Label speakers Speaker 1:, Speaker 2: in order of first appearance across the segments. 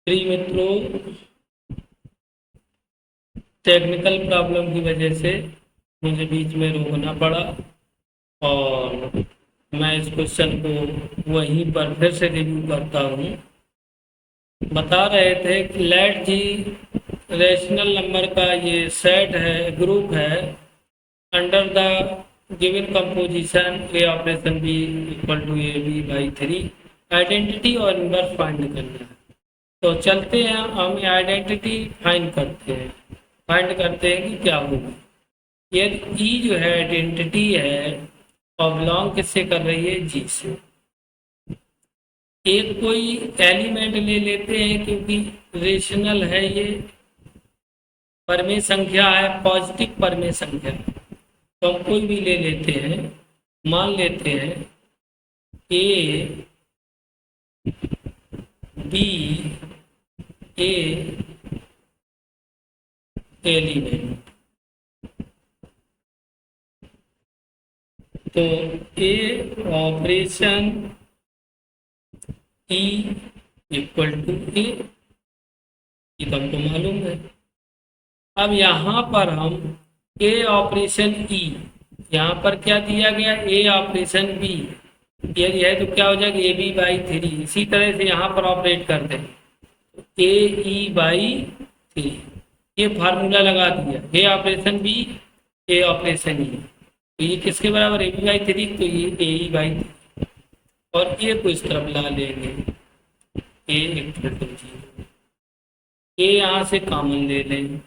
Speaker 1: प्रिय मित्रों, technical problem की वजह से मुझे बीच में रोकना पड़ा और मैं इस क्वेश्चन को वहीं पर फिर से रिव्यू करता हूँ। बता रहे थे कि लेट जी रेशनल नंबर का ये सेट है, ग्रुप है, under the given composition a operation b equal to a b by 3। Identity और इनवर्स फाइंड करना है। तो चलते हैं, हम आइडेंटिटी फाइंड करते हैं। फाइंड करते हैं कि क्या होगा। ये ई जो है आइडेंटिटी है और बिलोंग किससे कर रही है? जी से। एक कोई एलिमेंट ले लेते हैं क्योंकि रेशनल है, ये परमेय संख्या है, पॉजिटिव परमेय संख्या है। तो हम कोई भी ले लेते हैं, मान लेते हैं ए बी ए एलिमेंट। तो ए ऑपरेशन ई इक्वल टू ए, ये तो हमको मालूम है। अब यहाँ पर हम ए ऑपरेशन ई, यहाँ पर क्या दिया गया? ए ऑपरेशन बी यदि है तो क्या हो जाएगा? A b by 3। इसी तरह से यहाँ पर ऑपरेट करते हैं, ए ई बाई 3। ये फार्मूला लगा दिया, ए ऑपरेशन बी ए ऑपरेशन ई। तो ये किसके बराबर? ए बी बाई 3, तो ये ए ई बाई 3। और ए को इस तरफ ला लेंगे, ए इक्वल टू 0। ए यहाँ से कॉमन ले लें,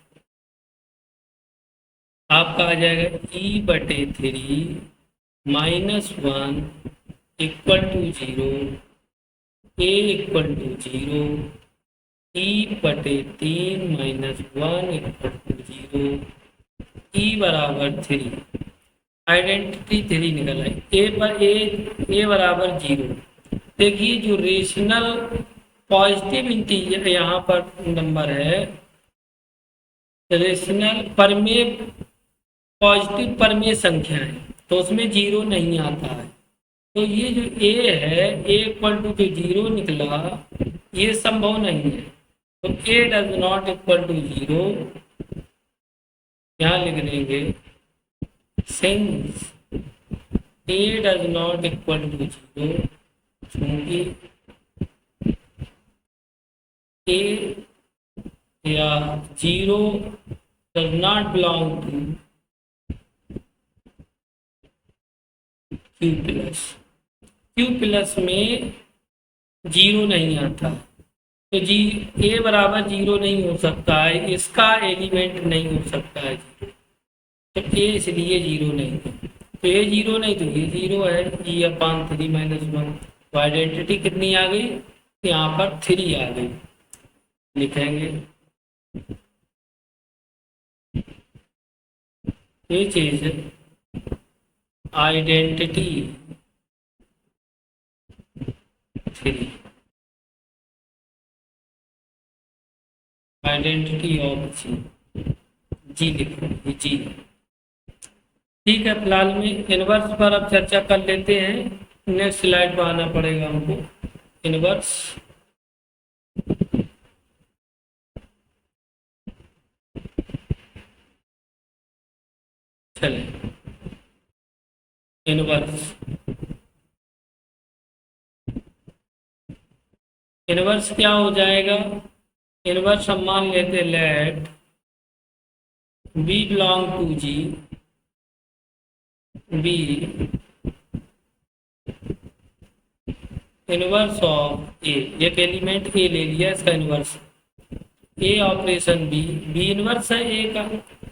Speaker 1: आपका आ जाएगा ई बटे 3 minus 1 equal to 0। A equal to 0, e बटे 3 माइनस 1 इक्वल टू 0, ई बराबर 3। आइडेंटिटी 3 निकल आई। ए पर ए बराबर 0। देखिए जो रेशनल पॉजिटिव इंटीजर यहाँ पर नंबर है, रेशनल परमेय पॉजिटिव परमेय संख्या है, तो उसमें 0 नहीं आता है। तो ये जो ए है, ए इक्वल टू जो 0 निकला, ये संभव नहीं है। तो a does not equal to 0, यहाँ लिख देंगे since a does not equal to 0, क्योंकि ए या 0 does not belong to Q plus. Q plus में 0 नहीं आता, तो जी ए बराबर 0 नहीं हो सकता है, इसका एलिमेंट नहीं हो सकता है 0। तो ए इसलिए 0 नहीं है। तो ए 0 नहीं, तो ये 0 है, ई अपान 3 माइनस 1। तो आइडेंटिटी कितनी आ गई? यहाँ पर 3 आ गई। लिखेंगे ये चीज आइडेंटिटी 3, आइडेंटिटी ऑफ जी, जी लिखेंगे जी। ठीक है, फिलहाल में इनवर्स पर अब चर्चा कर लेते हैं। नेक्स्ट स्लाइड पर आना पड़ेगा हमको। इनवर्स चले, इनवर्स इनवर्स क्या हो जाएगा? इनवर्स हम मान लेते let B belong to G, B inverse of A. एक एलिमेंट ए ले लिया, इसका inverse A operation B, B inverse है ए का।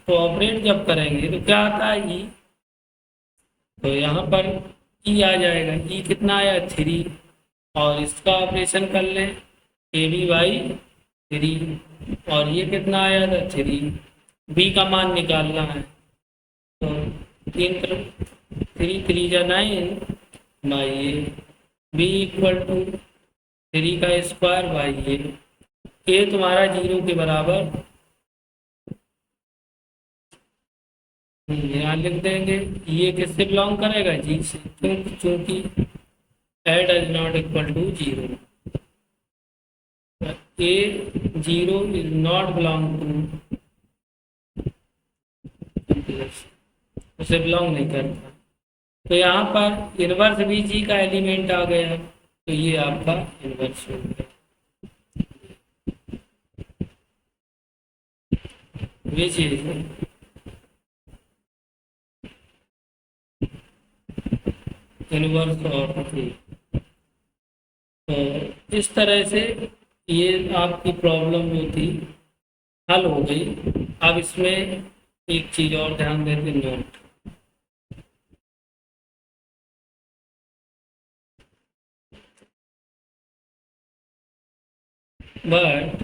Speaker 1: तो ऑपरेट जब करेंगे तो क्या आता है? ई। तो यहाँ पर ई आ जाएगा। ई कितना आया? 3। और इसका ऑपरेशन कर लें, ए बी बाई 3। और ये कितना आया था? 3। बी का मान निकालना है, तो 3 3 जा 9 बाई बी इक्वल टू 3 का स्क्वायर बाई ए तुम्हारा 0 के बराबर। यहाँ लिख देंगे ये किससे बिलोंग करेगा? जी से, क्योंकि A does not equal to 0। A0 is not belong to, उसे बिलोंग नहीं करता। तो यहाँ पर इनवर्स भी जी का एलिमेंट आ गया, तो ये आपका इनवर्स हो गया। विच इज इनवर्स ऑफ जी। तो इस तरह से ये आपकी प्रॉब्लम जो थी हल हो गई। अब इसमें एक चीज़ और ध्यान देते, नोट। बट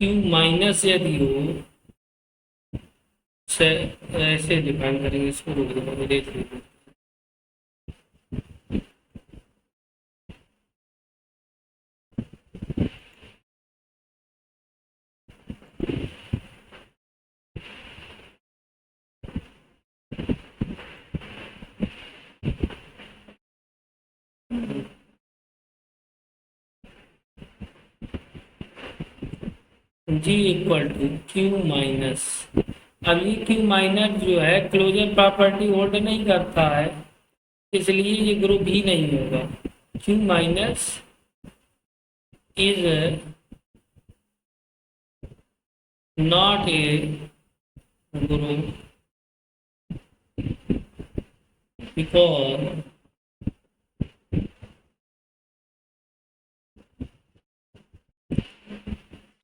Speaker 1: क्यू माइनस यदि हो, से ऐसे डिफाइन करेंगे इसको, देख लीजिए। जी इक्वल टू क्यू माइनस। अब ये क्यू माइनस जो है क्लोजर प्रॉपर्टी होल्ड नहीं करता है, इसलिए ये ग्रुप ही नहीं होगा। Q minus is not a group because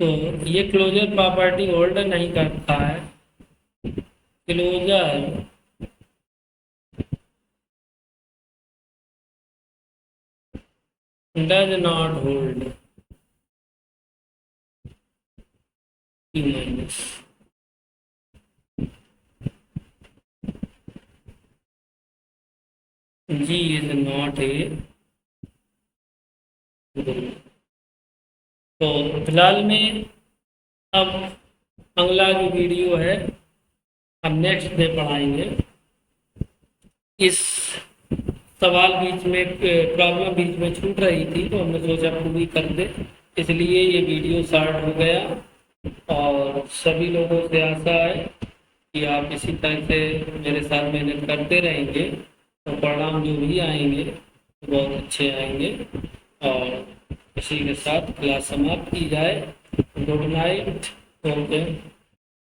Speaker 1: तो ये क्लोजर प्रॉपर्टी होल्ड नहीं करता है। Closure does not hold Q minus. G is not a group. तो फिलहाल में अब अगला जो वीडियो है हम नेक्स्ट डे पढ़ाएंगे। इस सवाल बीच में, प्रॉब्लम बीच में छूट रही थी तो हमने सोचा पूरी कर दे, इसलिए ये वीडियो शॉर्ट हो गया। और सभी लोगों से आशा है कि आप इसी तरह से मेरे साथ मेहनत करते रहेंगे तो परिणाम जो भी आएंगे बहुत अच्छे आएंगे। और इसी के साथ क्लास समाप्त की जाए। Good night. ओके।